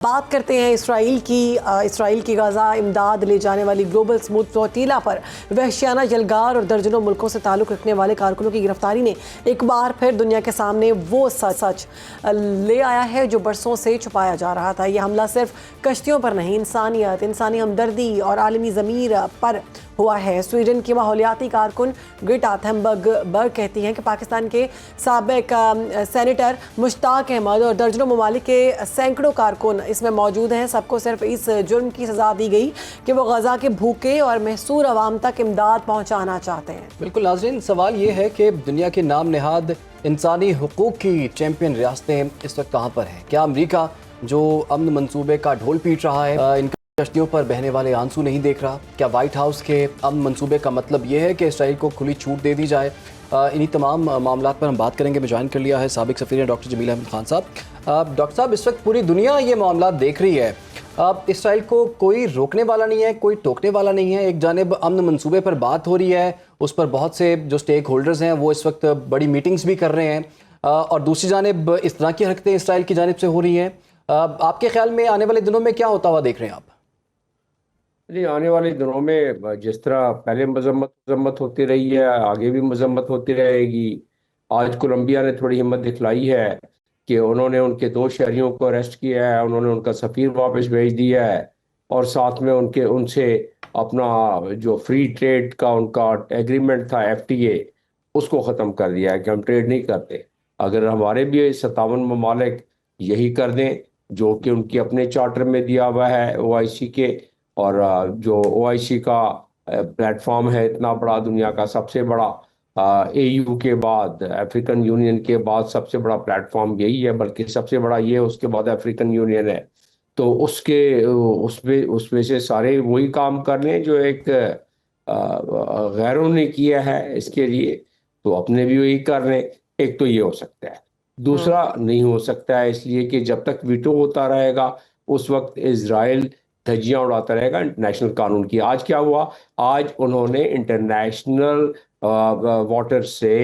बात करते हैं इसराइल की गाजा इमदाद ले जाने वाली ग्लोबल स्मूथ फ्लोटीला पर वहशियाना यलगार और दर्जनों मुल्कों से ताल्लुक़ रखने वाले कारकुनों की गिरफ्तारी ने एक बार फिर दुनिया के सामने वो सच ले आया है जो बरसों से छुपाया जा रहा था। यह हमला सिर्फ कश्तियों पर नहीं, इंसानी हमदर्दी और आलमी ज़मीर पर हुआ है। स्वीडन की माहौलियाती कारकुन ग्रेटा थुनबर्ग कहती हैं कि पाकिस्तान के साबिक सेनेटर मुश्ताक अहमद और दर्जनों ममालिक के सैकड़ों कारकुन इसमें मौजूद हैं। सबको सिर्फ इस जुर्म की सज़ा दी गई कि वो गजा के भूखे और महसूर अवाम तक इमदाद पहुँचाना चाहते हैं। बिल्कुल नाज़रीन, सवाल ये है कि दुनिया के नाम नहाद इंसानी हुकूक की चैंपियन रियासतें इस वक्त कहाँ पर हैं? क्या अमरीका जो अमन मंसूबे का ढोल पीट रहा है इनका कश्तियों पर बहने वाले आंसू नहीं देख रहा? क्या व्हाइट हाउस के अमन मंसूबे का मतलब ये है कि इसराइल को खुली छूट दे दी जाए? इन्हीं तमाम मामलात पर हम बात करेंगे। मैं ज्वाइन कर लिया है साबिक सफ़ीर डॉक्टर जमील अहमद खान साहब। डॉक्टर साहब, इस वक्त पूरी दुनिया ये मामला देख रही है। अब इसराइल को कोई रोकने वाला नहीं है, कोई टोकने वाला नहीं है। एक जानिब अमन मंसूबे पर बात हो रही है, उस पर बहुत से जो स्टेक होल्डर्स हैं वो इस वक्त बड़ी मीटिंग्स भी कर रहे हैं, और दूसरी जानिब इस तरह की हरकतें इसराइल की जानिब से हो रही हैं। आपके ख्याल में आने वाले दिनों में क्या होता हुआ देख रहे हैं आप? जी, आने वाले दिनों में जिस तरह पहले मजम्मत होती रही है, आगे भी मजम्मत होती रहेगी। आज कोलंबिया ने थोड़ी हिम्मत दिखलाई है कि उन्होंने उनके 2 शहरियों को अरेस्ट किया है, उन्होंने उनका सफ़ीर वापस भेज दिया है और साथ में उनसे अपना जो फ्री ट्रेड का उनका एग्रीमेंट था FTA, उसको ख़त्म कर दिया है कि हम ट्रेड नहीं करते। अगर हमारे भी 57 ममालिक यही कर दें जो कि उनकी अपने चार्टर में दिया हुआ है OIC के, और जो OIC का प्लेटफॉर्म है इतना बड़ा, दुनिया का सबसे बड़ा, AU के बाद, अफ्रीकन यूनियन के बाद सबसे बड़ा प्लेटफॉर्म यही है, बल्कि सबसे बड़ा ये, उसके बाद अफ्रीकन यूनियन है। तो उसमें से सारे वही काम कर लें जो एक गैरों ने किया है इसके लिए, तो अपने भी वही कर लें। एक तो ये हो सकता है, दूसरा नहीं हो सकता है, इसलिए कि जब तक वीटो होता रहेगा उस वक्त इजराइल धज्जियां उड़ाता रहेगा इंटरनेशनल कानून की। आज क्या हुआ? आज उन्होंने इंटरनेशनल वाटर से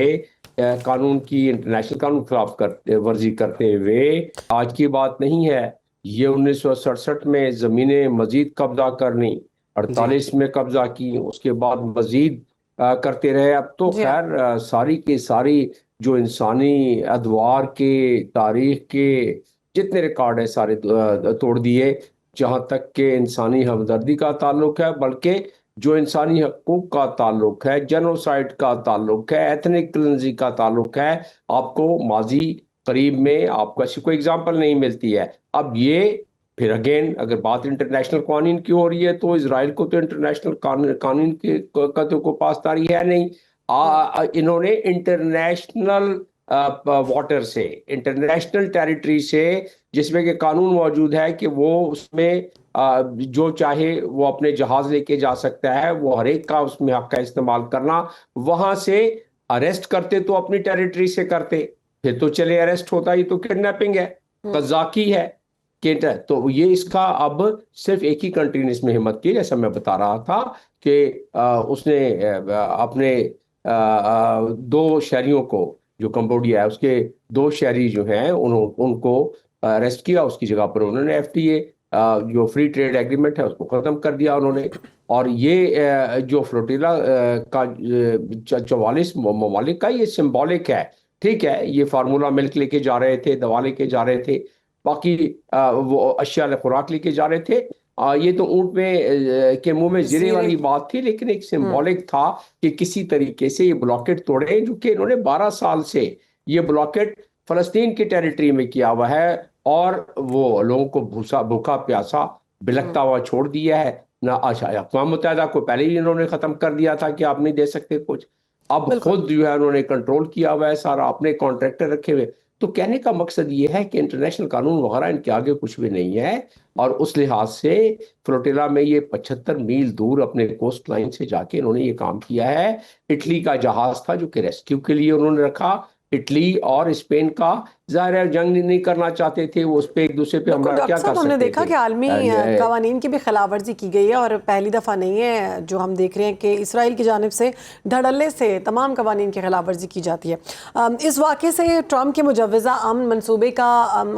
इंटरनेशनल कानून खिलाफ वर्जी करते हुए, आज की बात नहीं है, ये 1967 में ज़मीनें मजीद कब्जा करनी, 48 में कब्जा की, उसके बाद मजीद करते रहे। अब तो खैर सारी की सारी जो इंसानी अदवार के तारीख के जितने रिकॉर्ड है सारे तोड़ दिए। जहाँ तक के इंसानी हमदर्दी का ताल्लुक है, बल्कि जो इंसानी हकूक का ताल्लुक है, जेनोसाइड का ताल्लुक है, एथनिक क्लिंजिंग का ताल्लुक है, आपको माजी करीब में आपको ऐसी कोई एग्जांपल नहीं मिलती है। अब ये फिर अगेन अगर बात इंटरनेशनल कानून की हो रही है, तो इजराइल को तो इंटरनेशनल कानून का तो कोई पासदारी है नहीं। इन्होंने इंटरनेशनल वाटर से, इंटरनेशनल टेरिटरी से, जिसमें कि कानून मौजूद है कि वो उसमें जो चाहे वो अपने जहाज लेके जा सकता है, वो हर एक का उसमें हक का इस्तेमाल करना। वहां से अरेस्ट करते तो अपनी टेरिटरी से करते, फिर तो चले अरेस्ट होता, ये तो किडनैपिंग है, कज़ाकी है कि तो ये इसका अब सिर्फ एक ही कंट्री ने इसमें हिम्मत की, जैसा मैं बता रहा था कि उसने अपने 2 शहरियों को, जो कंबोडिया है उसके 2 शहरी जो हैं उनको अरेस्ट किया। उसकी जगह पर उन्होंने FTA जो फ्री ट्रेड एग्रीमेंट है उसको खत्म कर दिया उन्होंने। और ये जो फ्लोटिला का 44 ममालिक का ये सिंबॉलिक है, ठीक है। ये फार्मूला मिल्क लेके जा रहे थे, दवा लेके जा रहे थे, बाकी वो अशिया खुराक लेके जा रहे थे। ये तो ऊंट में के मुंह में जीरे वाली बात थी, लेकिन एक सिंबॉलिक था कि किसी तरीके से ये ब्लॉकेट तोड़े, जो कि इन्होंने 12 साल से ये ब्लॉकेट फलस्तीन की टेरिटरी में किया हुआ है, और वो लोगों को भूखा प्यासा बिलखता हुआ छोड़ दिया है ना। अच्छा, अक़वाम मुत्तहिदा को पहले ही इन्होंने खत्म कर दिया था कि आप नहीं दे सकते कुछ, अब खुद जो है उन्होंने कंट्रोल किया हुआ है सारा, अपने कॉन्ट्रैक्टर रखे हुए। तो कहने का मकसद ये है कि इंटरनेशनल कानून वगैरह इनके आगे कुछ भी नहीं है, और उस लिहाज से फ्लोटिला में ये 75 मील दूर अपने कोस्ट लाइन से जाके इन्होंने ये काम किया है। इटली का जहाज था जो कि रेस्क्यू के लिए उन्होंने रखा, इटली और स्पेन का जाहिर है जंग नहीं करना चाहते थे, वो उस पे एक दूसरे पे बिल्कुल हमला क्या डॉक्टर कर साहब, हमने सकते देखा थे। कि आलमी And, कवानीन की भी खिलाफवर्जी की गई है और पहली दफ़ा नहीं है जो हम देख रहे हैं कि इसराइल की जानिब से धड़ल्ले से तमाम कवानीन की खिलाफवर्जी की जाती है। इस वाक़े से ट्रंप के मुजव्वज़ा अमन मनसूबे का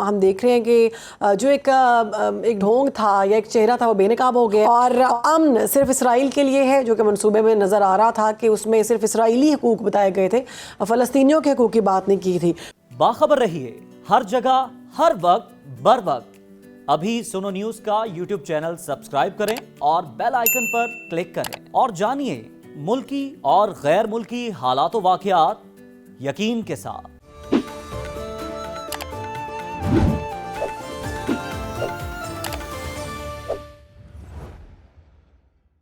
हम देख रहे हैं कि जो एक ढोंग था या एक चेहरा था वो बेनकाब हो गया और अमन सिर्फ इसराइल के लिए है, जो कि मनसूबे में नज़र आ रहा था कि उसमें सिर्फ इसराइली हकूक़ बताए गए थे, फ़लस्तीनियों के हकूक़ की बात नहीं की थी। बाखबर रहिए हर जगह हर वक्त बर वक्त। अभी सुनो न्यूज का यूट्यूब चैनल सब्सक्राइब करें और बेल आइकन पर क्लिक करें और जानिए मुल्की और गैर मुल्की हालात व वाक़यात यकीन के साथ।